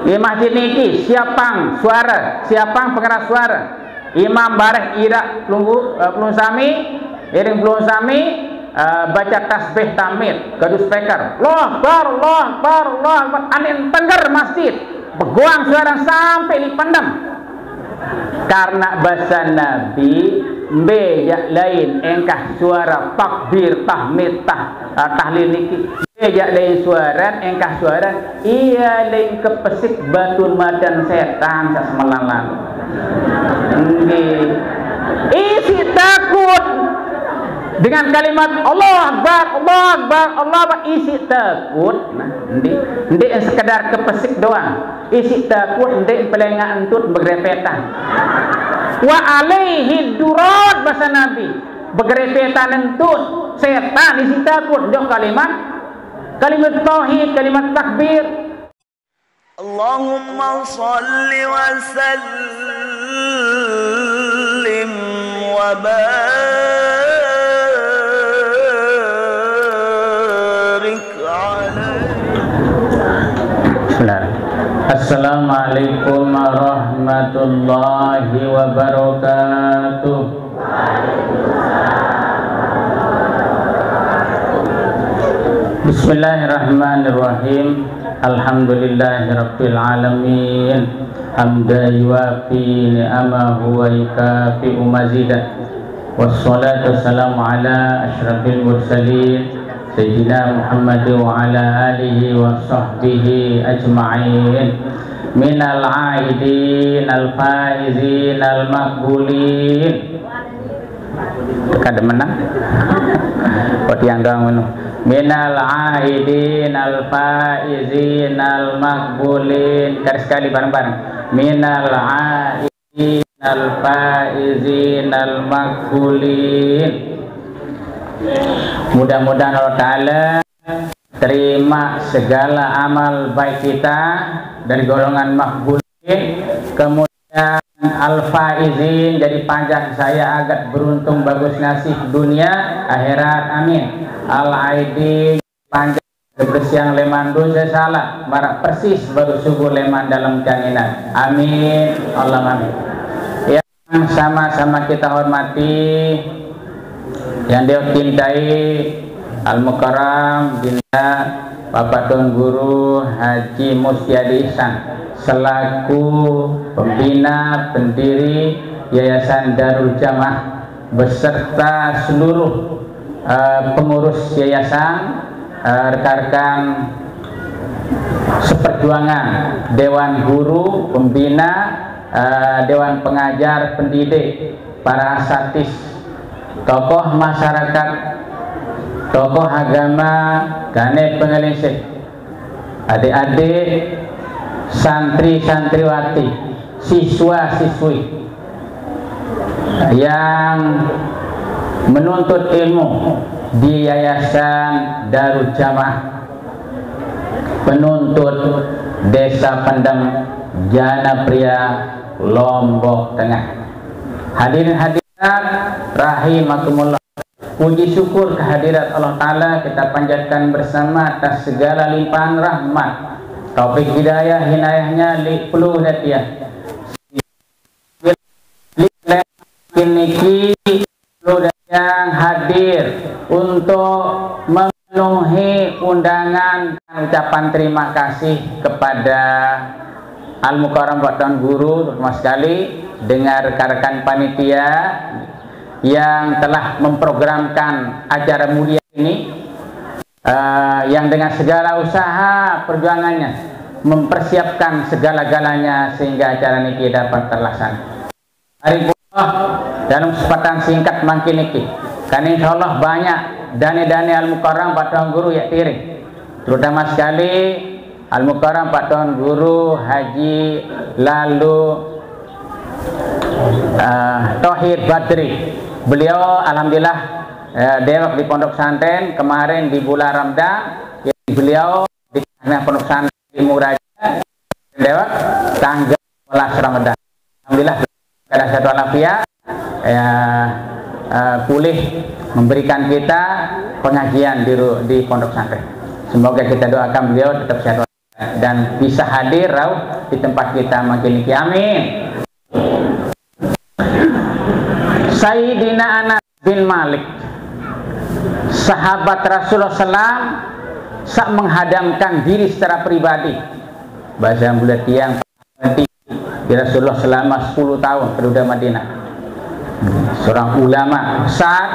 di masjid niki siapang suara, siapang pengeras suara. Imam bareh ira pelung sami, iring pelung sami baca tasbih tahmid, gaduh speaker. Allah Akbar, Allah Akbar, Allah Akbar. Anin tengger masjid. Begoang suara sampai dipandang. Karena bahasa Nabi bejak lain engkah suara takbir tahmid tahlil niki bejak lain suara engkah suara iya lain kepesik batu madan setan sasmelalan isi takut dengan kalimat Allah Akbar, Allah Akbar, Allah Akbar, isi takut. Nah, ndi sekedar kepesik doang. Isi takut ndi pelenga entut begrepetan. Wa alaihi durat bahasa Nabi. Begrepetan entut setan isi takut. Jauh kalimat tauhid, kalimat takbir. Allahumma salli wa sallim wa barik. Assalamualaikum warahmatullahi wabarakatuh. Bismillahirrahmanirrahim. Alhamdulillahirabbil alamin. Hamdan yuwafi ni'amahu wa yukafi'u mazidah. Wassalatu wassalamu ala asyrafil mursalin Sayyidina Muhammad wa ala alihi wa sahbihi ajma'in minal aidin al-faizin al-makbulin. Kada menang kok dianggang menu minal aidin al-faizin al-makbulin. Kada sekali bareng-bareng minal aidin al-faizin al-makbulin. Mudah-mudahan Allah Ta'ala terima segala amal baik kita dari golongan makbulin, kemudian al-faizin, jadi panjang saya agak beruntung bagus nasib dunia akhirat, amin. Al-aidin panjang bersiang leman dosa salah barak persis baru subuh leman dalam kanginan, amin Allah amin. Yang sama-sama kita hormati, yang dia cintai Al-Mukarram Dinda Bapak Tuan Guru Haji Mustiadi Ihsan selaku pembina pendiri Yayasan Darul Jamaah beserta seluruh pengurus yayasan, rekan-rekan seperjuangan, Dewan Guru, pembina, Dewan Pengajar, pendidik, para asatidz, tokoh masyarakat, tokoh agama, gane pengelinsih, adik-adik, santri-santriwati, siswa-siswi yang menuntut ilmu di Yayasan Darul Jamaah, penuntut Desa Pendem, Jana Pria, Lombok Tengah. Hadirin-hadirat rahimakumullah, puji syukur kehadirat Allah Ta'ala kita panjatkan bersama atas segala limpahan rahmat, taufik hidayah, hinayahnya liqlu datiyah yang hadir untuk memenuhi undangan dan ucapan terima kasih kepada Al-Mukarram Pak Tuan Guru, terutama sekali dengan rekan-rekan panitia yang telah memprogramkan acara mulia ini, yang dengan segala usaha perjuangannya mempersiapkan segala-galanya sehingga acara ini dapat terlaksana. Hari dalam kesempatan singkat mangkin ini kan insyaallah banyak dani-dani Al-Mukarram Pak Tuan Guru ya tiring, terutama sekali Al-Mukarram Pak Tuan Guru Haji lalu Tohir Badri. Beliau alhamdulillah dewek di Pondok Santen kemarin di bulan Ramadan, beliau di Pondok Santen di Muraja dewek tanggal 12 Ramadan. Alhamdulillah ada satu alafiat pulih memberikan kita pengajian di Pondok Santen. Semoga kita doakan beliau tetap sehat. dan bisa hadir rauh di tempat kita makin ini. Amin. Sayyidina Anas bin Malik, sahabat Rasulullah SAW, sak menghadamkan diri secara pribadi bahasa bulat tiang di Rasulullah selama 10 tahun penduduk Madinah. Seorang ulama besar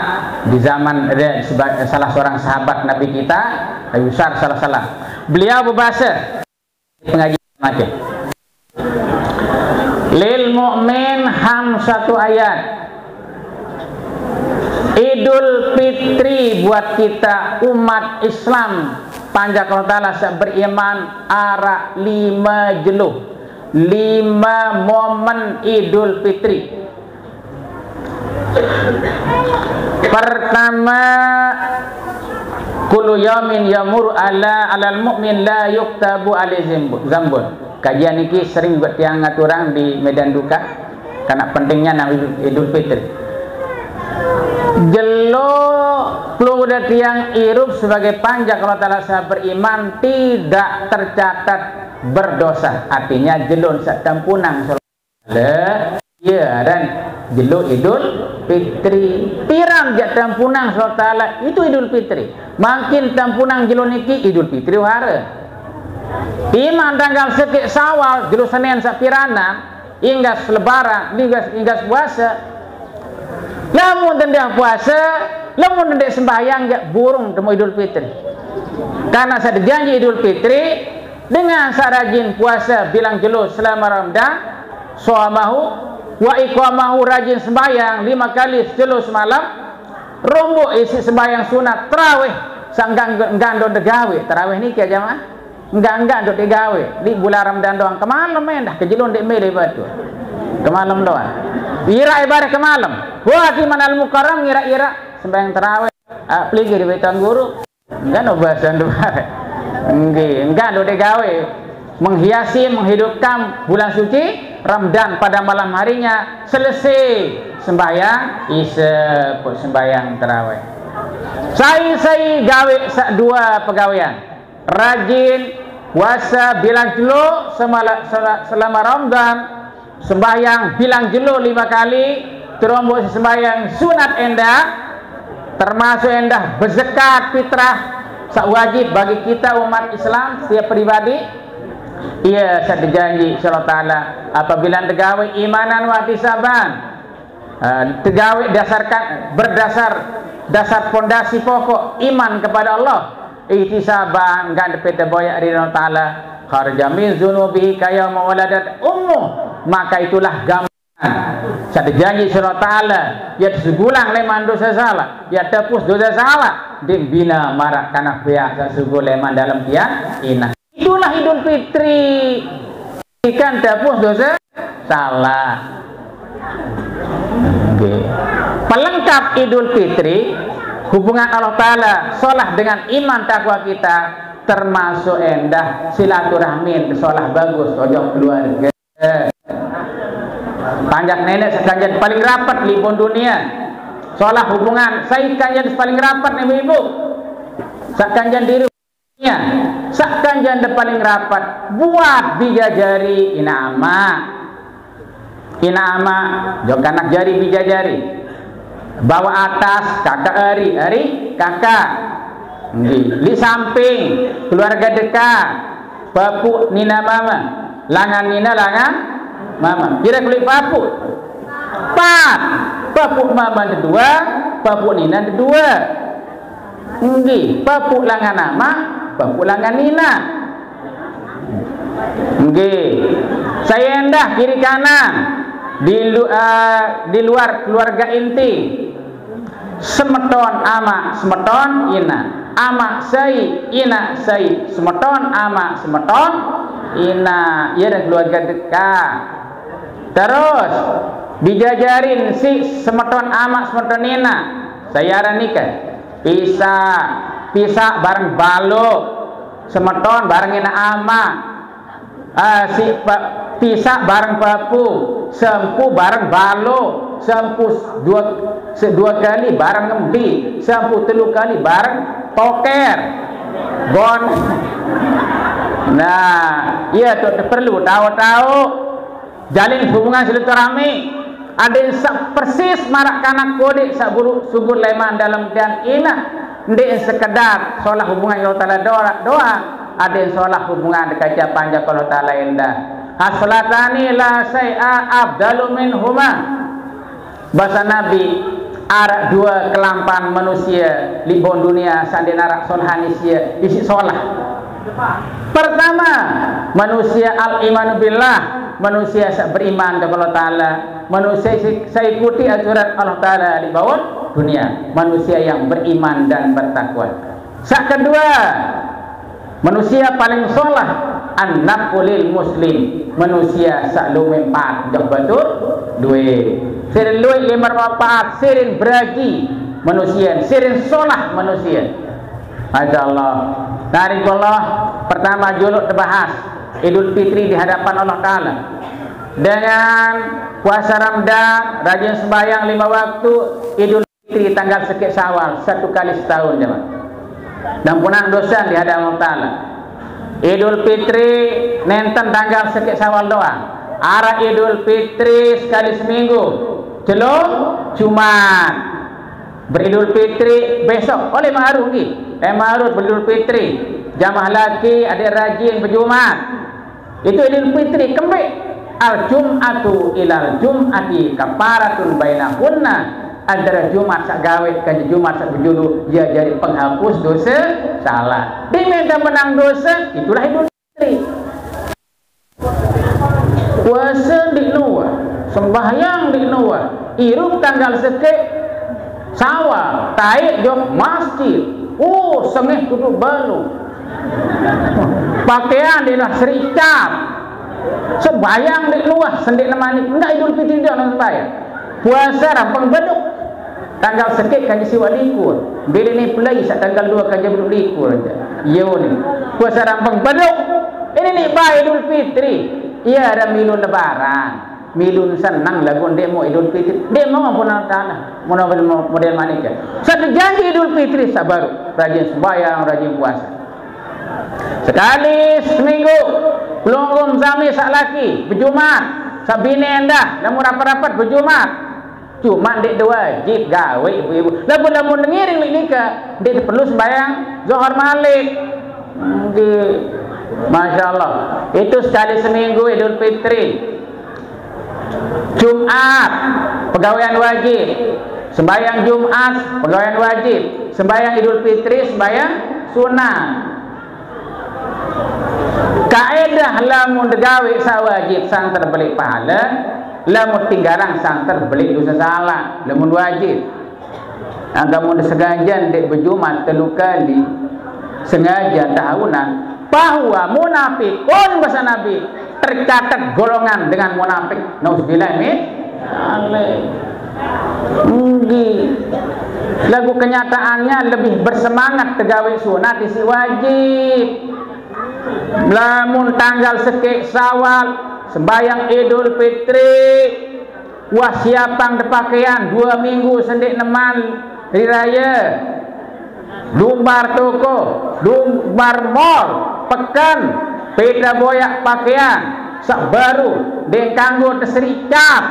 di zaman salah seorang sahabat Nabi kita, Nabi besar salah. Beliau berbahasa pengajian macam lil mu'min satu ayat. Idul Fitri buat kita umat Islam panjang Allah Ta'ala beriman ara 5 jeluh, 5 momen Idul Fitri. Pertama, kullu yaumin yamur alal mu'min la yuktabu alaihi zambun. Kajian ini sering buat tiang orang di medan duka karena pentingnya nama Idul Fitri. Jelo keluar tiang irup sebagai panjang kalau Ta'ala saya beriman tidak tercatat berdosa. Artinya jelon satampunang ya dan jelo Idul Fitri tiram jak tampunang Allah Ta'ala itu Idul Fitri. Makin tampunang jelo niki Idul Fitri wara. Iman tanggal sekik Sawal jelo Senin sapirana inggas lebaran inggas puasa. Lamun tendang puasa, lamun tendang sembahyang gak burung temu Idul Fitri. Karena saya janji Idul Fitri dengan sarajin puasa bilang jelo selama Ramadan, shawamahu wa iqamahu rajin sembahyang 5 kali jelo semalam, rombo isi sembahyang sunat tarawih, sanggang gando degawe tarawih ni ke jamaah. Enggak dok degawe di bulan Ramadan doang. Kemalam dah kejelon dek mele batu. Kemalam doang. Ira ibarat ke malam. Wah di mana al-mukarram ira sembahyang tarawih. Peligi di Tuan Guru. Enggak no bahasa doang. Enggak do gawe menghiasi menghidupkan bulan suci Ramadan pada malam harinya selesai sembahyang isya sembahyang tarawih. Saya gawe dua pegawaian. Rajin puasa bilang jelo selama Ramadan. Sembahyang bilang jelo 5 kali, terombos sembahyang sunat endah, termasuk endah berzakat fitrah, sak wajib bagi kita umat Islam setiap pribadi. Ia saya janji insyaallah taala apabila tegawe imanan wa ihtisaban, tegawe berdasar fondasi pokok iman kepada Allah, ihtisaban enggak dapat boyak ridho taala, kharja min dzunubi kaya mawaladat ummu. Maka itulah gambaran saya janji surah ta'ala ya segulang leman dosa salah ya tepus dosa salah dimbina marak karena biasa segul leman dalam tiang ina. Itulah Idul Fitri ikan tepus dosa salah. Pelengkap Idul Fitri hubungan Allah Ta'ala sholah dengan iman takwa kita termasuk endah silaturahmi sholah bagus ojok keluarga panjang nenek sekanjan paling rapat di dunia. Soalnya hubungan saya kanjan paling rapat nih ibu. Sakanjan diri dunia. Sakanjan paling rapat buat bijajari ina ama jok anak jari bijajari. Bawa atas kakak ari kakak. Di samping keluarga dekat. Papu nina mama. Langan nina langan mama. Kira kulit papu. Papu mama kedua, papu nina kedua. Papu langan nama, papu langan nina. Saya endah kiri kanan di luar keluarga inti. Semeton ama, semeton ina. Ama sai, ina sai. Semeton ama, semeton ina. Ia dan keluarga dekat. Terus dijajarin si semeton ama semeton ina. Saya nikah pisah bareng balok semeton bareng ina ama. Pisah bareng papu sempu bareng balok sempu dua kali bareng ngembi sempu 3 kali bareng toker gon Nah, ia tu perlu tahu-tahu jalin hubungan silaturahmi. Ada yang persis marak kanak kodik sak buruk subur leman dalam dan ina. Ndek sekedar solah hubungan Allah Taala doa. Ada yang solah hubungan dekat panjang Allah Taala indah. Haslatani la say'a afdalu minhuma. Bahasa Nabi, ada dua kelampan manusia libon dunia sandi narak solhanisia isi solah. Pertama, manusia al-imanu billah, manusia beriman kepada Allah Ta'ala, manusia saya ikuti aturan Allah Ta'ala di bawah dunia, manusia yang beriman dan bertakwa. Yang kedua, manusia paling solah an-naqulil muslim, manusia saklu mempat dah betul duit sirin luit limar mapaat sirin beragi manusia, sirin solah manusia. Masyaallah. Dari Allah pertama juluk terbahas Idul Fitri di hadapan Allah Ta'ala dengan puasa Ramadan, rajin sembahyang 5 waktu, Idul Fitri tanggal sekit Syawal 1 kali setahun jemaah. Dan punang dosa di hadapan Allah Ta'ala. Idul Fitri nenten tanggal sekit Syawal doang. Arah Idul Fitri sekali seminggu. Celok Jumat. Beridul Fitri besok oleh ma'ruf ni. Ma'ruf beridul Fitri. Jamaah laki ada rajin berjumat. Itu Idul Fitri kembali. Al-Jum'atu ilal Jum'ati kafaratun bainahunna. Antara Jumat sak gawe kan Jumat sak berjulu dia jadi penghapus dosa salah. Diminta menang dosa, itulah Idul Fitri. Puasa di luar, sembahyang di luar, irup tanggal sekit Syawal, taik jom masjid. Oh, sengih duduk balu. Pakaian dia nak sericap. Sembayang di luar, sendik nemani. Enggak Idul Fitri dia nak sembayang. Puasa rampang beduk. Tanggal sekit kan siwa likur. Bila ni pelai sak tanggal 2 kan beduk likur aja. Yo ni. Puasa rampang beduk. Ini ni baik Idul Fitri. Ia ada milun lebaran. Milun senang lagu demo Idul Fitri. Demo pun Allah model manika. Satu janji Idul Fitri sabar, rajin sembahyang, rajin puasa. Sekali seminggu pelungkum sami sak laki berjumat, sak bini endah lamun rapat-rapat berjumat. Cuma dek wajib gawe ibu-ibu. Lamun ngiring nikah, dek perlu sembahyang zuhur malik. Masya-Allah. Itu sekali seminggu Idul Fitri. Jumat pegawaian wajib, sembahyang Jumat pegawaian wajib, sembahyang Idul Fitri sembahyang sunnah. Kaedah lamun degawe sawajib sang terbeli pahala, lamun tinggalan sang terbeli dosa salah, lamun wajib. Anggamun disengaja dek berjumat 3 kali, sengaja tahunan, bahwa munafikun bahasa Nabi tercatat golongan dengan munafik. Nauzubillah min lagu kenyataannya lebih bersemangat tegawe sunat isi wajib. Lamun tanggal sekik Syawal sembahyang Idul Fitri wasiapang depakaian 2 minggu sendik neman hari raya, lumbar toko, lumbar mall, pekan beda boyak pakaian sak baru dek kanggo tersericap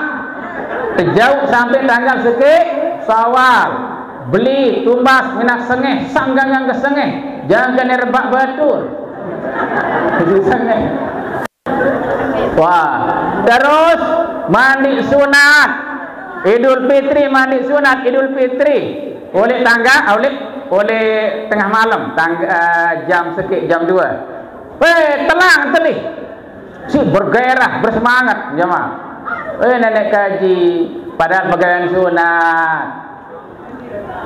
terjauh sampai tanggal sekik Syawal beli tumbas minak sengeh sanggangan ke sengeh jangan kena rebak batur sengeh. Wah, terus mandi sunat Idul Fitri, mandi sunat Idul Fitri oleh tengah malam jam sekik jam 2. Telang tadi si bergairah bersemangat jemaah. Nenek kaji padahal pegawaian sunat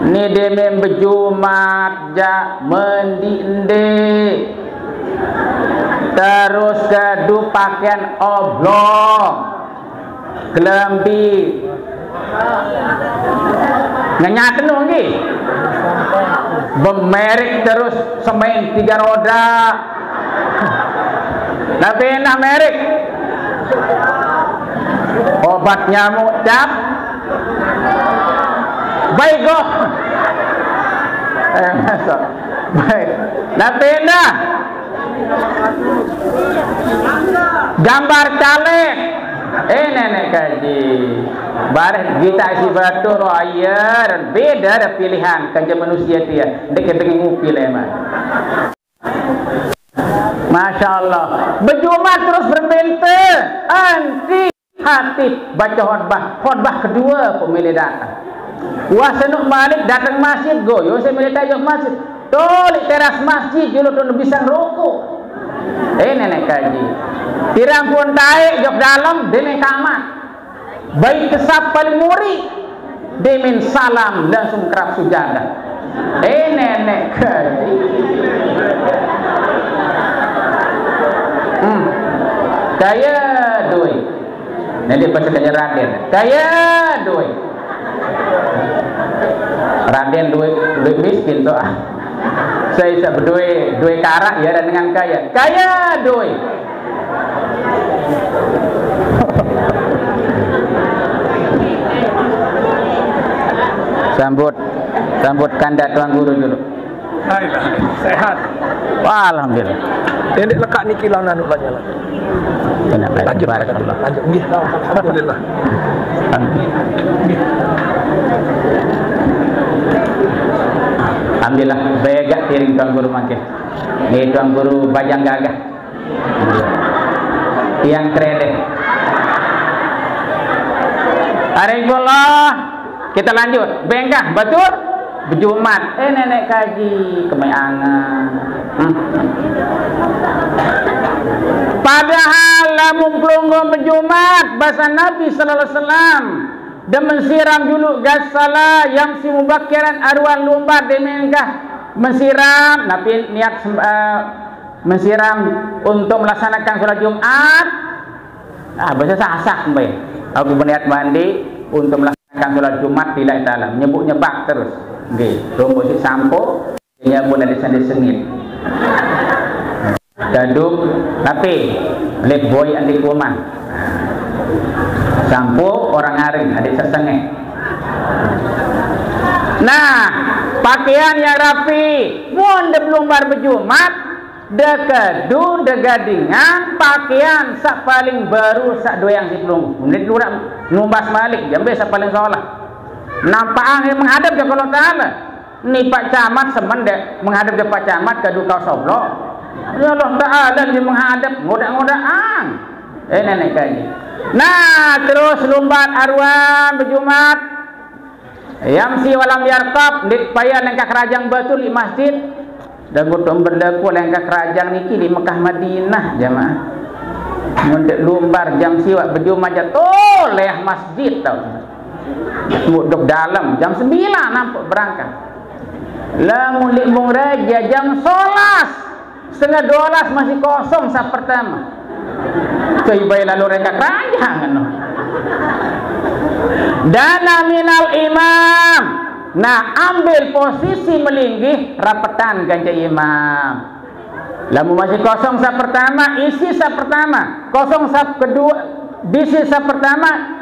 ni demen berjumat ja mendi ende terus kadu pakaian oblong kelambi ngenyaten lagi bemerek terus semain 3 roda. Tapi enak merek obat nyamuk cap baik kok baik tapi enak Gambar caleg. Nenek kaji. Barang kita si batu raya dan beda ada pilihan kerja manusia dia. Dek pengen ngupi leman. Masya Allah. Berjumat terus berbente. Anti hati baca khutbah kedua pemilih datang. Wah senuk balik datang masjid goyo saya milih tajam masjid. Tolik teras masjid julu tu bisa rokok. Nenek kaji. Tiram pun taik jok dalam demi kamar. Baik kesap paling muri demin salam langsung kerap sujadah. Nenek kaji. Kaya duit. Nanti pas kaya Raden. Kaya duit. Raden duit miskin tu. Saya berduit karak ya dan dengan kaya. Kaya duit. Sambut kanda tuan guru dulu. Sehat. Wah, alhamdulillah. Dendek lekat ni kilau nanuk banyak lah. Lanjut. Nggih, alhamdulillah. Alhamdulillah, begak tiring tuan guru makin. Ni tuan guru Bajang Gagah. Yang kredit. Alhamdulillah. Kita lanjut. Bengkah, betul? Berjumat. Nenek kaji kemayangan. Padahal lamun pelunggu berjumat bahasa Nabi sallallahu alaihi wasallam dan mensiram dulu gasala yang si mubakiran arwah lumbar demengkah mensiram Nabi niat mensiram untuk melaksanakan sholat Jumat. Bahasa sasak baik. Aku berniat mandi untuk melaksanakan sholat Jumat tidak taala nyebak terus. Nggih, rombo si sampo nya pun ada sengit. Daduk tapi lep boy adik rumah. Sampo orang aring adik sesengeh. Nah, pakaian yang rapi, mun de belum bar berjumat, de kedu de gadingan pakaian sak paling baru sak doyang si pelung. Menit lurak numbas malik jambe sak paling salah. Nampak angin menghadap ke Allah Ta'ala. Ni Pak Camat semendek menghadap ke Pak Camat ke dukau soblok. Ya Allah Ta'ala dia menghadap ngodak-ngodak nenek kaji. Nah terus lumbat arwan berjumat yamsi walam yarkab dik payah lengkah kerajaan betul di masjid dan gutum berlaku lengkah kerajaan niki di Mekah Madinah jamaah. Mundik lumbar jam siwak berjumat jatuh leh masjid tau. Duduk dalam jam 9 nampak berangkat. Lamun limbung raja jam 11 setengah 12 masih kosong saat pertama. Kaibai lalu reka kerajaan. Dana minal imam. Nah ambil posisi melinggih rapetan ganja imam. Lamun masih kosong saat pertama isi saat pertama. Kosong saat kedua bisi saat pertama.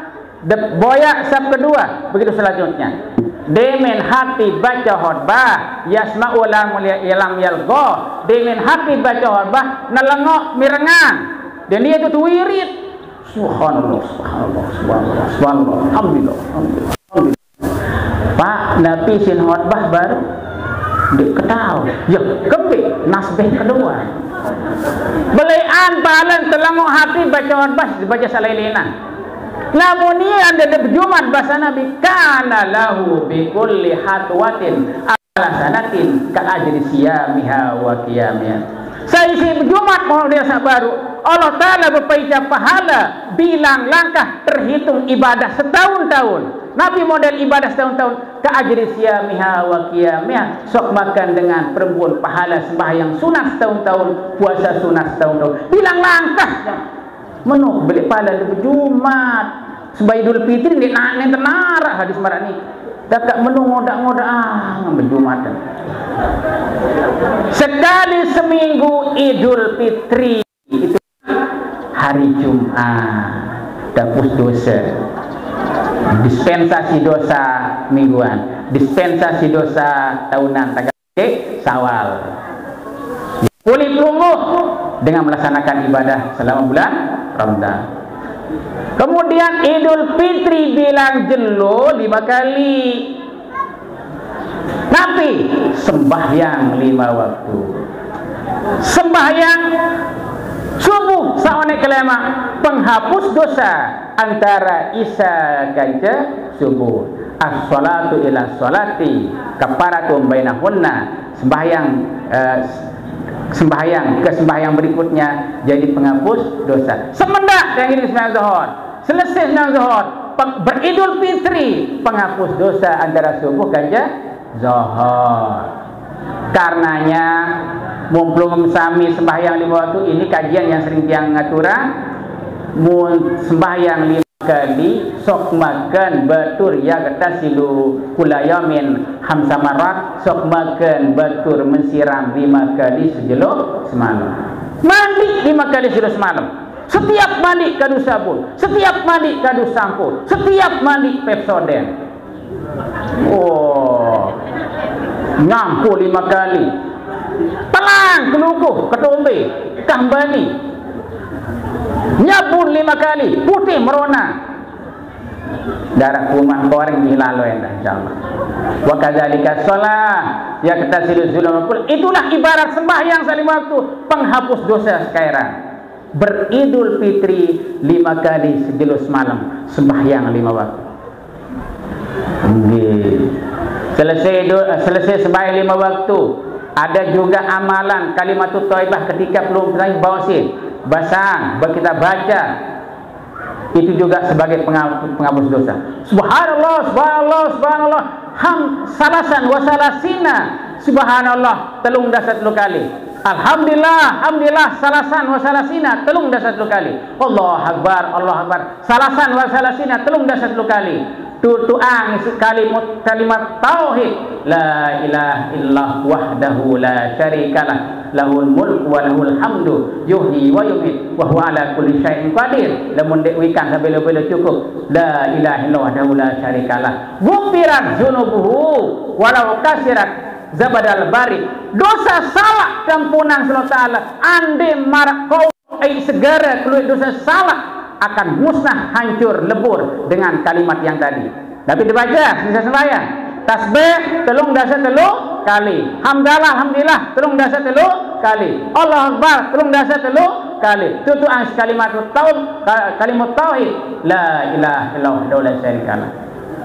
Boyak sab kedua begitu selanjutnya. Demin hati baca khutbah yasma'u lam yalqa. Demin hati baca khutbah nelengok mirengan. Dan dia itu wirid. Subhanallah, subhanallah, subhanallah, subhanallah. Alhamdulillah, alhamdulillah, alhamdulillah. Pak Nabi sin khutbah baru diketahui. Ya, kembali nasbih kedua. Belian paling telengok hati baca khutbah dibaca salailina. Namun ia anda berjumat bahasa Nabi kana lahu bi kulli hatwatin ala sanatin ka ajri siyamiha wa qiyamiha. Saya isi berjumat mau dia baru Allah Ta'ala berpaicap pahala bilang langkah terhitung ibadah setahun-tahun. Nabi model ibadah setahun-tahun ka ajri siyamiha wa qiyamiha. Sok makan dengan perempuan pahala sembahyang sunat setahun-tahun, puasa sunat setahun-tahun. Bilang langkahnya menuh beli pahala di berjumat sebagai Idul Fitri ni nak tenara hadis marak ni tak menu ngodak-ngodak berjumat sekali seminggu Idul Fitri itu hari Jumat dapus dosa dispensasi dosa mingguan dispensasi dosa tahunan tagak Sawal kulit lungguh dengan melaksanakan ibadah selama bulan Ramadan. Kemudian Idul Fitri bilang jelo 5 kali. Tapi sembahyang 5 waktu. Sembahyang subuh sawane kelema penghapus dosa antara isya kanca subuh. As-salatu ila salati kafaratun bainahunna. Sembahyang ke sembahyang berikutnya jadi penghapus dosa. Semendak yang ini sembahyang zuhur, selesai sembahyang zuhur, beridul fitri penghapus dosa antara subuh kanca zuhur. Karenanya mumpung sami sembahyang 5 waktu ini kajian yang sering tiang ngaturang sembahyang 5 kali sok makan batur ya kata silu kulayamin hamsa marat sok makan batur mensiram 5 kali sejelok semalam, mandi 5 kali sejelok semalam, setiap mandi kadu sabun, setiap mandi kadu sampo, setiap mandi Pepsodent. Oh, ngampu 5 kali telang kelukuh ketombe kambani nyabun 5 kali putih merona darah kuman koreng hilalo insyaallah. Wa kadzalika shalah ya kata silul zulumul, itulah ibarat sembahyang 5 waktu penghapus dosa sekarang. Beridul fitri 5 kali sejelus malam sembahyang 5 waktu. Selesai sembahyang 5 waktu. Ada juga amalan kalimatut thayyibah ketika belum bawasir basang kita baca, itu juga sebagai penghapus dosa. Subhanallah, subhanallah, subhanallah, salasan wa salasina, subhanallah 33 kali. Alhamdulillah, alhamdulillah, salasan wa salasina 33 kali. Allahu akbar, Allahu akbar, salasan wa salasina 33 kali. Tutuang kalimat tauhid, la ilaha illallah wahdahu la syarikalah, lahul mulk wa lahul hamdu, yuhyi wa yumiit wa huwa ala kulli syai'in qadir. Lamun dekwikan sabela-bela cukup, la ilaha illallah wahdahu la syarikalah, ghufirat dzunubuhu walau kasirat zabadal bari. Dosa salah kampunan Allah Ta'ala ande marak kau segera keluar dosa salah akan musnah, hancur, lebur dengan kalimat yang tadi. Tapi dibaca bisa sembahyang. Tasbih 33 kali. Hamdalah, alhamdulillah 33 kali. Allah Akbar 33 kali. Tutuan kalimat tauhid, la ilaha illallah wa la syarikalah.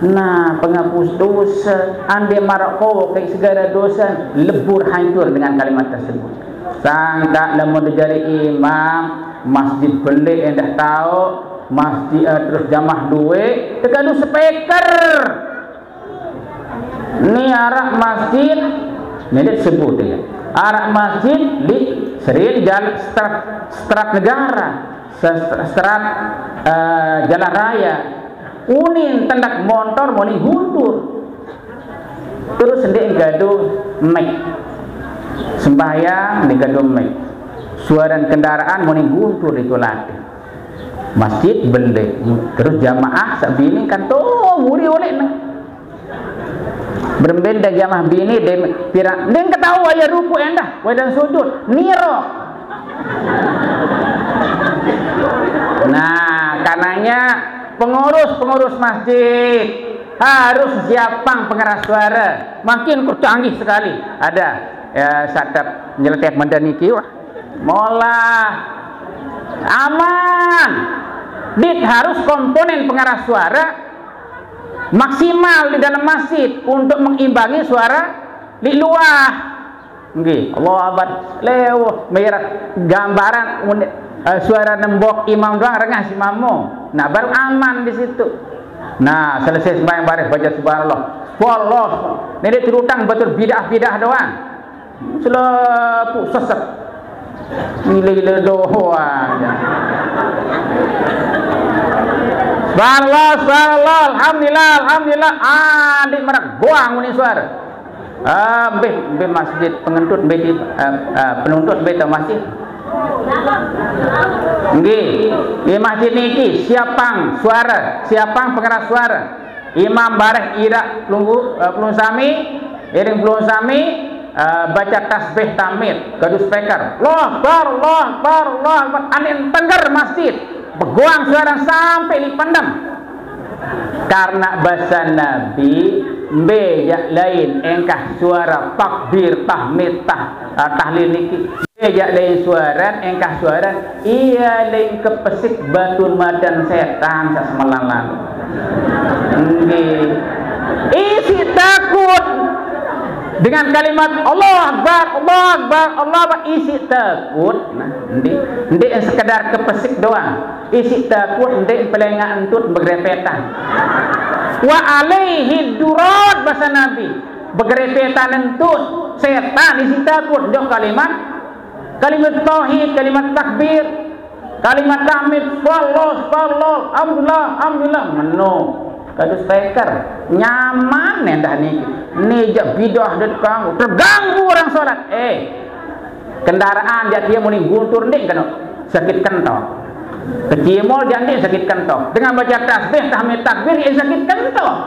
Nah, penghapus dosa ande marak kau kai segala dosa lebur, hancur dengan kalimat tersebut. Sangka lamun dijari imam masjid belik yang dah tahu masjid terus jamah duit tegadu speaker ni arak masjid ni dia sebut dia arak masjid di sering jalan strat negara strat jalan raya unin tendak motor moni huntur terus sendiri gaduh mic sembahyang di gaduh mic suara kendaraan moni guntur itu latih masjid beli terus jamaah sabini kan tuh muri oleh nang berbeda jamaah bini dem pirang den ketahu aya ruku endah wadan sujud niro. Nah karenanya pengurus masjid harus siapang pengeras suara makin canggih sekali ada ya satap nyeletek mendaniki wah molah aman dit harus komponen pengeras suara maksimal di dalam masjid untuk mengimbangi suara di luar. Nggih, Allah abad lewat merah gambaran suara nembok imam doang rengah si mamu. Nah, baru aman di situ. Nah, selesai sembahyang baris baca subhanallah. Wallah. Ini terutang betul bidah-bidah doang. Selepu sesek. Nilai doang. Subhanallah, subhanallah, alhamdulillah, alhamdulillah. Adik merak goang ini suara. Be masjid pengentut be penuntut be masjid. Nggih, di masjid niki siapang suara, siapang pengeras suara. Imam bareh ira pelung sami, iring pelung sami baca tasbih tahmid kadu speaker Allah Akbar Allah Akbar Allah Akbar anin tengger masjid peguang suara sampai dipandang karena bahasa Nabi bejak lain engkah suara takbir tahmid tahlil niki bejak lain suara engkah suara iya lain kepesik batu madan setan sak semalalan nggih isi takut dengan kalimat Allah Akbar Allah Akbar Allah Akbar isi takut nah ndek sekedar kepesik doang isi takut ndek pelenga entut begrepetan wa alaihi durat bahasa Nabi begrepetan entut setan isi takut jauh kalimat tauhid kalimat takbir kalimat tahmid sallallahu alhamdulillah meno kadu speaker nyaman nendah ni jak bidah dan kamu terganggu orang sholat kendaraan dia muni guntur ndek kan sakit kentong kecimol dia ndek sakit kentong dengan baca tasbih tahmid takbir dia sakit kentong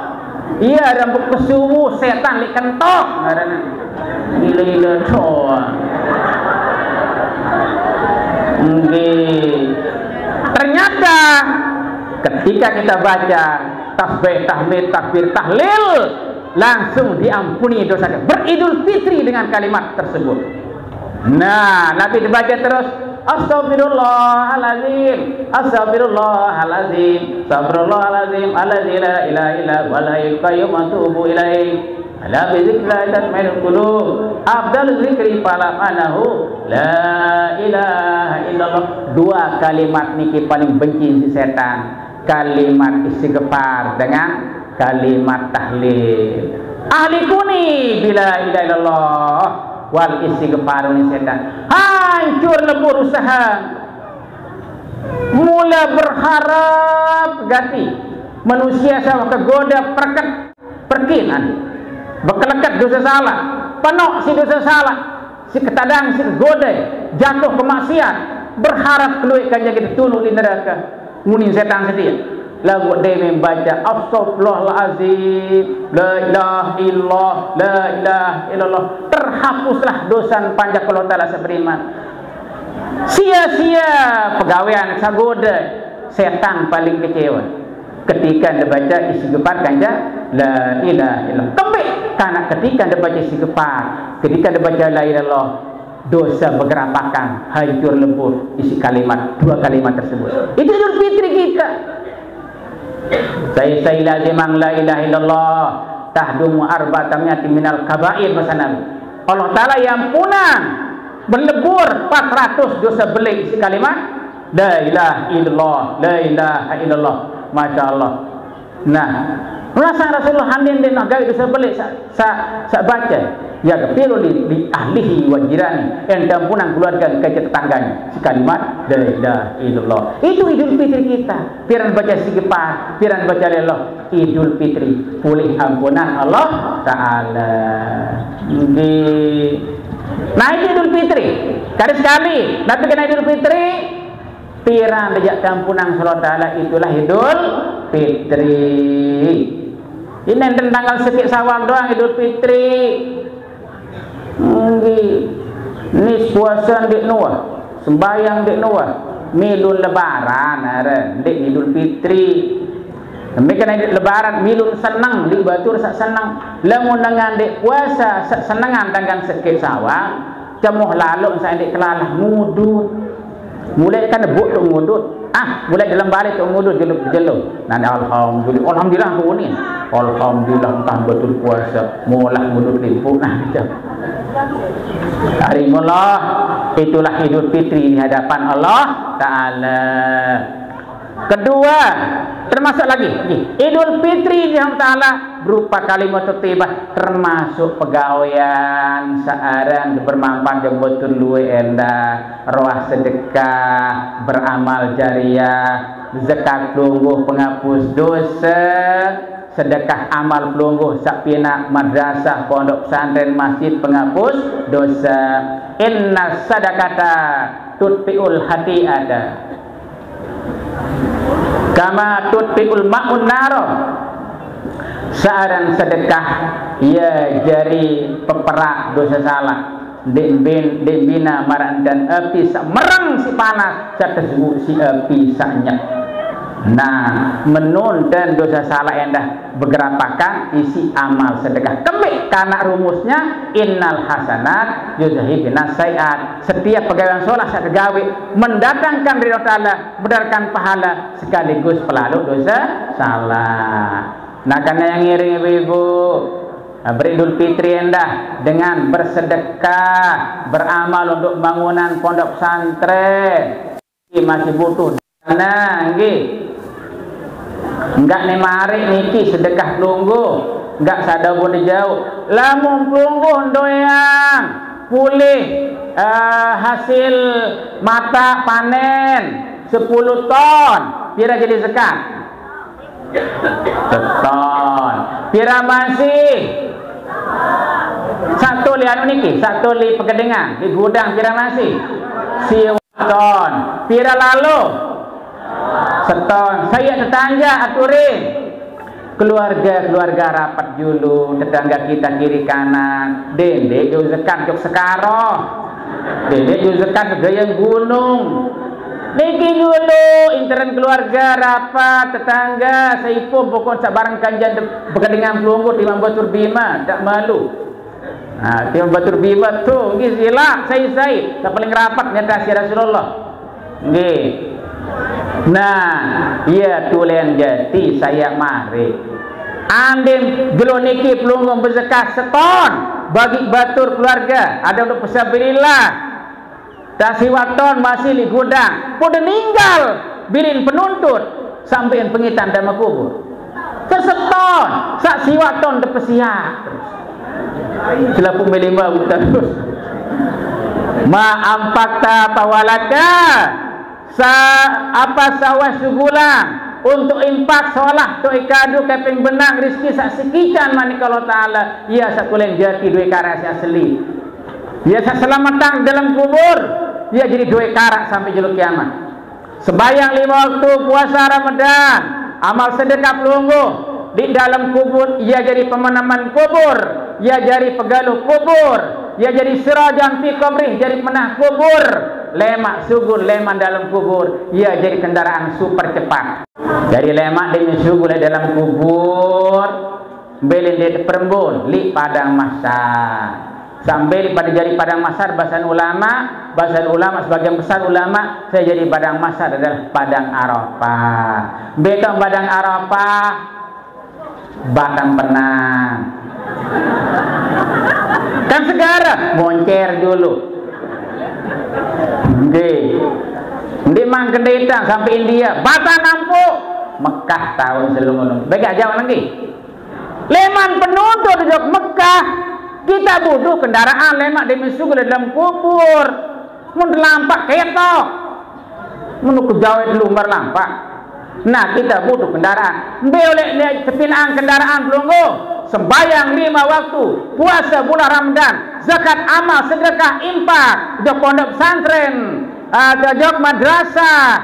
iya rambut kesuwu setan li kentong ngaranna gila doa ternyata ketika kita baca tasbih tahmid takbir tahlil langsung diampuni dosa beridul fitri dengan kalimat tersebut. Nah Nabi dibaca terus Astaghfirullahaladzim Astaghfirullahaladzim Astaghfirullahaladzim Alladzi la ilaha illa huwal hayyul qayyum wa atubu ilaih ala bizikrillah tatma'innul qulub afdalul zikri fala manahu la ilaha illallah. Dua kalimat niki paling benci si setan, kalimat istighfar dengan kalimat tahlil. Ahli kuni bila ilaha illallah wal istighfar ni setan hancur lebur usaha, mula berharap ganti manusia sama kegoda perkinan berkelekat dosa salah penuh si dosa salah si ketadang si kegoda jatuh ke maksiat berharap keluar kanja kita tunu di neraka muni setan setia lagu dia membaca Astaghfirullahaladzim la ilaha illallah la ilaha illallah terhapuslah dosa panjang Allah Ta'ala seberiman. Sia-sia pegawaian sagoda setan paling kecewa ketika dia baca istighfar kanja la ilaha illallah kembali karena ketika dia baca istighfar ketika dia baca la ilaha illallah dosa bergerapakan hancur lebur isi kalimat dua kalimat tersebut. Itu Idul Fitri kita. Saya lazimang la ilaha illallah tahdumu arba'atamiyati minal kabair masanan. Allah Ta'ala yang punang berlebur 400 dosa belik isi kalimat la ilaha illallah la ilaha illallah. Masya Allah. Nah rasa Rasulullah handin din nak gawe dosa belik sa baca ya kepiru li ahlihi wa jirani yang ampunan keluarga ke tetangganya si kalimat la ilaha illallah. Itu Idul Fitri kita. Piran baca istighfar, piran baca la ilaha Idul Fitri pulih ampunan Allah Ta'ala. Nah itu Idul Fitri kali sekali tapi kena Idul Fitri piran dejak ampunan Allah Ta'ala itulah Idul Fitri. Ini enten tanggal sekit Syawal doang Idul Fitri. Ini puasa dek nuah, sembayang dek nuah, milun lebaran ada dek Idul Fitri. Mereka dek lebaran milun senang di batur sak senang. Lamun dengan dek puasa sak senangan tanggal sekit Syawal, cemuh lalu saya dek kelalah ngudut. Mulai kan debuk tu ngudut. Mulai dalam balik tu ngudut jeluk. Nanti alhamdulillah aku ni. Alhamdulillah entah betul puasa mulah ngudut limpuk nah macam. Harimullah itulah Idul Fitri di hadapan Allah Ta'ala. Kedua termasuk lagi Idul Fitri di hadapan Ta'ala berupa kalimat thayyibah termasuk pegawaian searang bermanfaat yang betul luwe endah roh sedekah beramal jariah zakat lungguh penghapus dosa sedekah amal pelungguh sapina madrasah pondok pesantren masjid penghapus dosa inna sadaqata tutfiul hati'ata kama tutfiul ma'un naro. Seorang sedekah ia jari peperak dosa salah dek bina marang dan api sak merang si panas sak tersebut si api saknya. Nah, menunten dosa salah endah bergerapakan isi amal sedekah kembali karena rumusnya innal hasanat yuzhibna sayiat. Setiap pegawai sholat sak gawe mendatangkan ridho ta'ala, mendatangkan pahala sekaligus pelalu dosa salah. Nah, karena yang ngiring ibu beridul fitri endah dengan bersedekah, beramal untuk bangunan pondok pesantren masih butuh dana nggih. Enggak nih mari niki sedekah pelunggu, enggak sadar boleh jauh. Lamun pelunggu doyang pulih hasil mata panen 10 ton, pira jadi zakat? Seton. Pira masih? Satu li anu niki, satu li pegedengan di gudang pira masih? Ton. Pira lalu? Seton. Saya tetangga aturin keluarga rapat dulu, tetangga kita kiri kanan dendek jauh zakat jauh sekarang dendek jauh zakat gaya gunung niki dulu intern keluarga rapat tetangga saipun pokok sak barang kanjan bekedengan pelunggut Imam Batur Bima tak malu. Nah, Imam Batur Bima tu nggih sila saya tak paling rapat nyata si Rasulullah nggih. Nah, iya tulen jati saya mari. Andin geloniki pelunggung berzakat seton bagi batur keluarga ada untuk pesabilillah. Tasiwaton masih di gudang. Pun meninggal bilin penuntut sampai pengitan dan kubur. Seseton sak siwaton depesiak. Selaku melimba terus. Ma ampakta pawalaka apa sawah sugulang untuk impak solah to ikadu keping benang rizki sak sekican manikala taala ia sakulen jati duwe karas asli ia sak selamatan dalam kubur ia jadi duwe karak sampai julu kiamat. Sembayang 5 waktu puasa Ramadan amal sedekah pelunggu di dalam kubur ia jadi pemenaman kubur ia jadi pegaluh kubur ia jadi sirajan fi qabrih jadi penah kubur lemak sugul leman dalam kubur ia jadi kendaraan super cepat dari lemak dengan sugul dalam kubur belin di perembun li padang mahsyar sambil pada jadi padang mahsyar bahasan ulama sebagian besar ulama saya jadi padang mahsyar adalah padang Arafah betong padang Arafah batang penang kan segara moncer dulu Ndi mang kendeta sampai India, Bata nampu Mekah tahun sebelum baik aja lagi. Leman penuntut di Mekah, kita butuh kendaraan lemak demi suku dalam kubur. Mun lampak ketok, mun kejauh dulu lampak. Nah kita butuh kendaraan. Boleh lihat sepinaan kendaraan pelunggu. Sembayang 5 waktu, puasa bulan Ramadan, zakat amal, sedekah, impak, jok pondok pesantren, jok madrasah,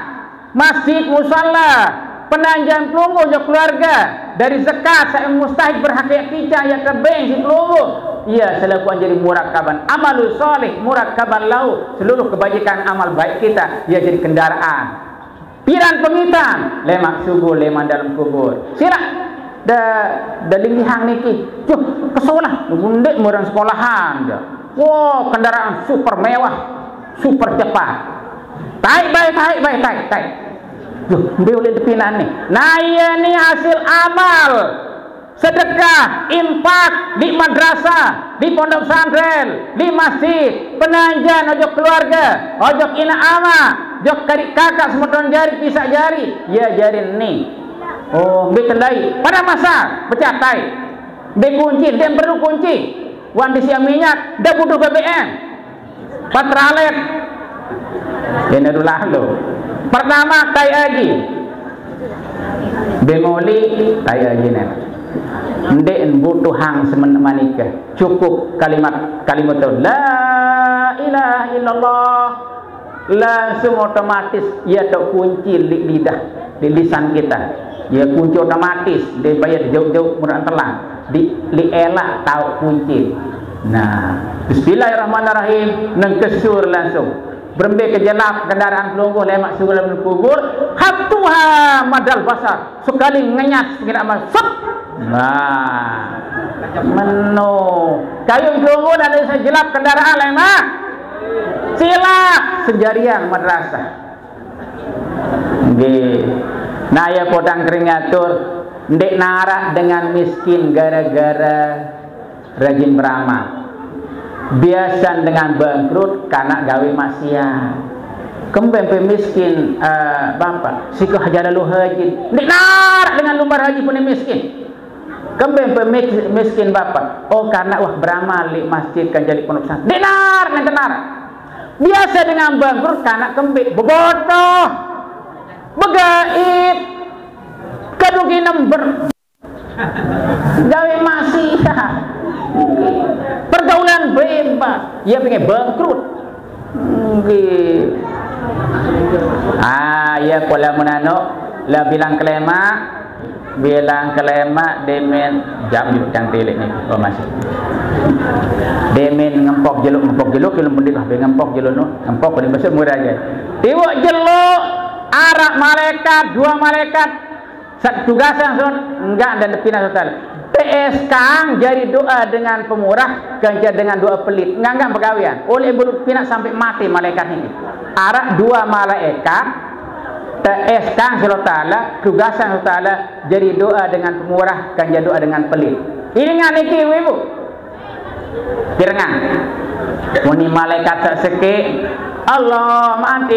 masjid, musalla, penanjang pelunggu, jok keluarga, dari zakat, saya mustahik berhakikat kita, ya kebeng si pelunggu, iya selaku jadi murakaban, amalul soleh, murakaban lau, seluruh kebajikan amal baik kita, ya jadi kendaraan, piran pengitan, lemak subuh, leman dalam kubur, sila. Dari lihang niki, cuh kesolah, bundek orang sekolahan dia. Wow, kendaraan super mewah, super cepat. Taik. Cuh, dia boleh depinan nih. Nah iya nih hasil amal, sedekah, impak di madrasah, di pondok pesantren, di masjid, penanjan, ojok keluarga, ojok ina ama, ojok kakak semeton jari, pisah jari, ya jari nih. Oh, betendai pada masa pecatai, kunci, dan perlu kunci, wan di siang minyak, dah butuh BBM, patralet, ini dulu lo. Pertama tai aji, bemoli tai aji nih, ndek butuh hang semenika, cukup kalimat itu, la ilaha illallah, langsung otomatis ia tak kunci lidah, di lisan kita. Ya kunci otomatis dia bayar jauh-jauh murah telang di elak tahu kunci. Nah, bismillahirrahmanirrahim nang kesur langsung. Berembe kejelap kendaraan pelungguh lemak sulam kubur hatuha madal basar sekali ngenyas pengen amal sep. Nah, meno kayu pelungguh dan ada jelap kendaraan lemak sila sejarian madrasah. Nggih. Nah, ya podang keringatur ndek narak dengan miskin gara-gara rajin beramal. Biasa dengan bangkrut karena gawe maksiat. Kembali miskin bapak siko hajar lalu haji dinar dengan lumbar haji pun miskin. Kembali miskin bapak oh karena wah beramal di masjid kan jadi pondok pesantren dinar dengan tenar. Biasa dengan bangkrut karena kembali bobotoh begaib kadugi number gawe maksiat. Pergaulan bebas, ia pengen bangkrut. Ya pola menano, lah bilang kelema, demen jam juga cantik ni, oh masih. Demen ngempok jeluk, kalau mending habis ngempok jeluk no, ngempok ni besar murah aja. Tiwak jeluk, arak malaikat, 2 malaikat, satu tugasan enggak dan depina total. PS Kang jadi doa dengan pemurah ganjar dengan doa pelit enggak pegawaian oleh belum pinak sampai mati malaikat ini arak 2 malaikat PS Kang Ta'ala tugasan Ta'ala jadi doa dengan pemurah ganjar doa dengan pelit ini nganiki ibu pirengan muni malaikat seke Allah manti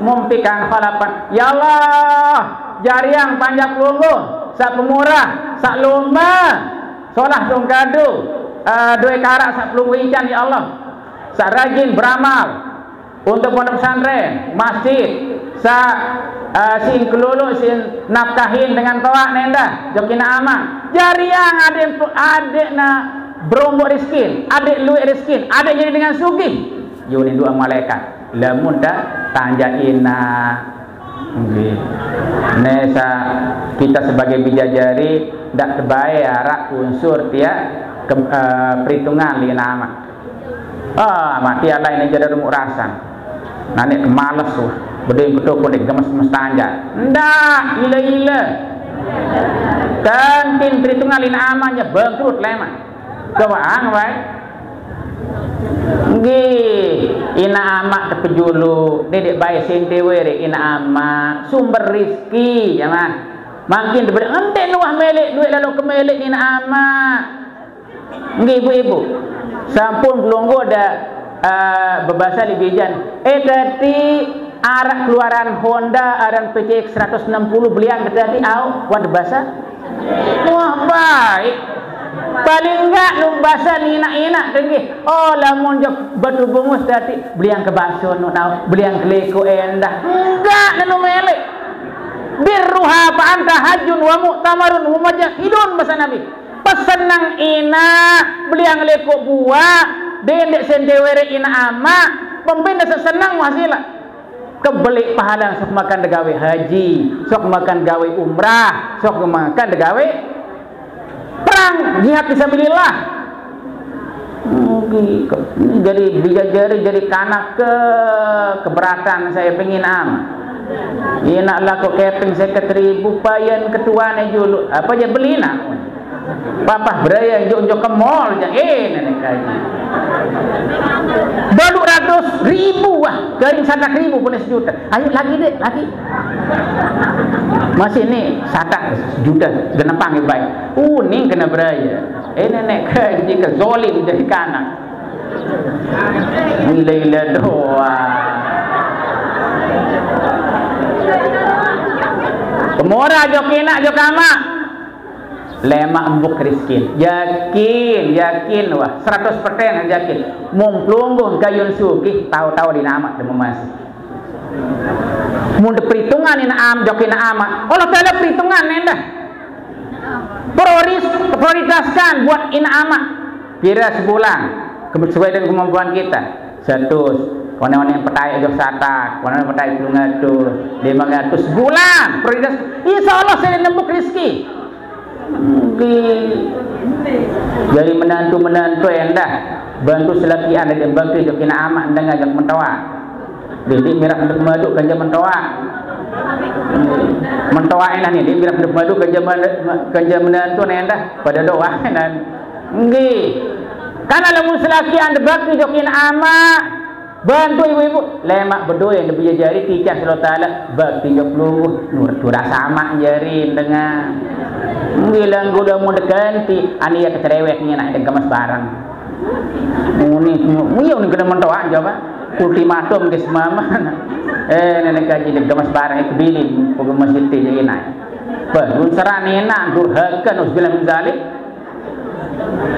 mumpikan khalapan ya Allah jariang panjang pelungguh sak pemurah, sak lomba, solah dong gado, 2 karak sak pelungguh ikan ya Allah, sak rajin beramal untuk pondok pesantren, masjid, sak sin kelulu sin nafkahin dengan toak nenda, jokina ama, jariang adik na berombok riskin, adik luik riskin, adik jadi dengan sugih, yuni 2 malaikat, lamun dah tanjaina. Nesa kita sebagai bidadari tidak terbaik arak unsur perhitungan li nama. Mati Allah ini jadi rumuk rasan. Nanti kemales tuh, betul pun gemes tanja. Ndak, ila. Kantin perhitungan li namanya bangkrut lemah. Kewaan baik. Ina amak terpejulu dedek bayi sentewere ina amak sumber rizki ya mah makin diberi ente nuah melek duit lalu kemelek ina amak ibu-ibu sampun pelunggu ada berbahasa libijan tadi arak keluaran Honda aran PCX 160 belian tadi wad bahasa wah baik paling enggak lu bahasa nina-ina tinggi oh lamun jok batu bungus tadi beli yang kebaso nu tahu beli yang keleko endah enggak nanu melek birruha fa anta hajjun wa mu'tamarun wa majahidun bahasa Nabi pesan nang ina beli yang keleko buah dendek sendewere ina ama pembenda sesenang wasilah kebelik pahala sok makan degawe haji sok makan gawe umrah sok makan degawe perang jihad fisabilillah. Jadi bidadari jadi kanak keberatan saya pengen nak laku keping 1.000 payan ketuane julu apa aja beli nak papa beraya jok ke mall nenek kaji baru 100.000 wah garing 100.000 pun sejuta ayo lagi dek lagi masih ini 100 juta genepang baik ning kena beraya nenek kaji ke zolim jadi kanak ila doa pemurah jok enak jok amak lemak embuk riskin yakin wah 100% yakin mung pelungguh gayun sugih tahu-tahu di nama demu masih mun perhitungan ina am jokina ama Allah Taala perhitungan nenda prioritaskan buat ina ama kira sebulan sesuai dengan kemampuan kita 100 konon yang petai jok satak konon petai 500 bulan prioritas insyaallah saya nembuk rezeki Jadi menantu endah bantu selaki anda dan bantu jok kina amak anda ngajak mentoa. Jadi mirap untuk madu kerja mentoa. Mentoa enak ni, dia mirap untuk madu kerja menantu endah pada doa dan nggih. Karena lamun selaki anda bakti jok kina amak bantu ibu-ibu lemak berdoa yang lebih jari tiga Allah Ta'ala bakti jok lu nur rasa amak jari dengan bilang gua udah mau dekanti ani ya kecerewetnya nak kemas barang ini iya kena mentoa coba ultimatum ke semama nenek kaji kemas barang itu bilin pokok masjid jadi naik belum serani enak durhaka nusbilah mizalik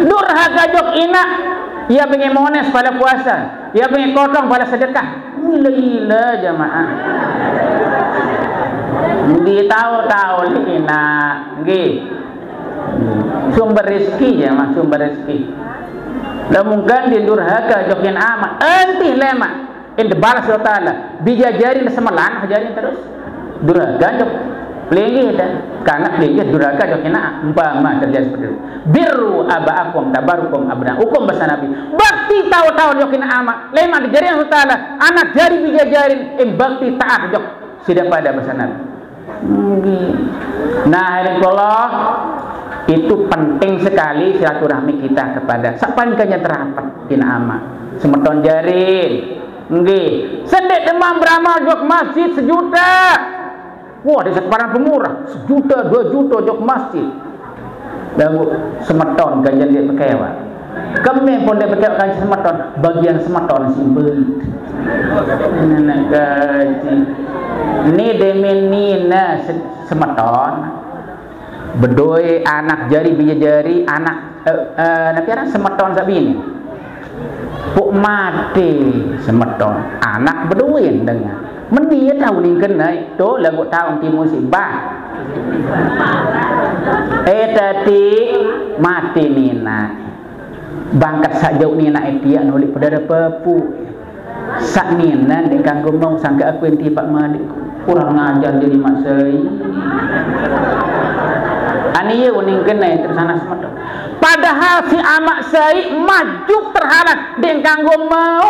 durhaka jok inak ia pengen mones pada puasa, ia pengen kotong pada sedekah. Gila jamaah. Di tahu-tahu ni nak, gih. Sumber rezeki jamaah, sumber rezeki. Lamun di durhaka jokin amat, enti lemak. Ente balas Allah Ta'ala. Bijajari semelan, hajarin terus. Durhaka jok. Pelinggi dan karena pelinggi durhaka jok kena umpama terjadi seperti itu. Birru abaakum tabarukum abna hukum bahasa Nabi. Bakti tahu-tahu jok kena amak. Lema dijari Allah Ta'ala. Anak jari bijajarin bakti taat jok. Sudah pada bahasa Nabi. Nah, Allah itu penting sekali silaturahmi kita kepada sapankanya terapat kena amak. Semeton jarin. Nggih. Sedek demam beramal jok masjid 1 juta. Wah, ada sebarang pemurah 1 juta, 2 juta jok masjid. Dan semeton ganjan dia pekewa. Kami pun dia pekewa ganjan semeton, bagian semeton simbol. Nenek gaji. Ni demenina semeton. Bedoi anak jari bijajari anak nak kira semeton sabini. Puk mati semeton anak beduin dengan meni tahu ni kena itu lagu tahu ti musibah tadi mati nina bangkat sajau nina dia nulik pada pepu sak nina di kanggo mau sangka aku enti pak malik kurang ngajar jadi maksai ani ye uning kena terus sana semeton padahal si amak sai maju terhalang di kanggo mau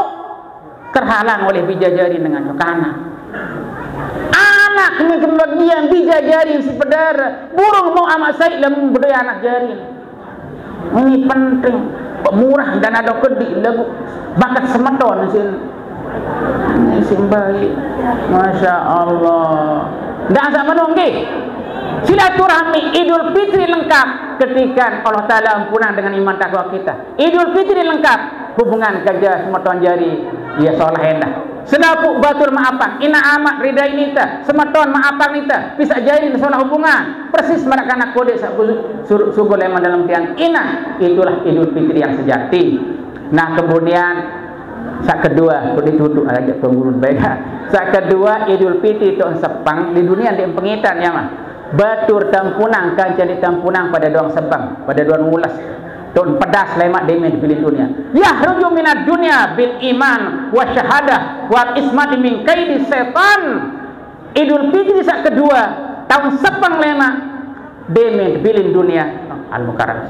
terhalang oleh bijajari dengan cokana. Anak ini kemudian bijajari si pedara. Burung mau amak saya lamun berdaya anak jari. Ini penting. Murah dan ada kedi lagu bakat semeton sin. Ini simbahi. Masya Allah. Dah sama nonggi. Silaturahmi Idul Fitri lengkap ketika Allah Ta'ala ampunan dengan iman takwa kita. Idul Fitri lengkap hubungan kerja semeton jari ya solah hendak sedapuk batur maafan ina amat ridai nita semeton maafan nita bisa jadi solah hubungan persis mereka nak kode suku leman dalam tiang ina itulah Idul Fitri yang sejati. Nah kemudian sak kedua boleh duduk aja penggurun baik sak kedua Idul Fitri itu sepang di dunia di pengitan ya mah batur tampunang kan jadi tampunang pada doang sepang pada doang ulas don pedas lemak demen di dunia yahruju minad dunya bil iman wa syahadah wa ismati min kaidi setan. Idul Fitri sak kedua tahun sepang lemak demen bilin dunia al mukarram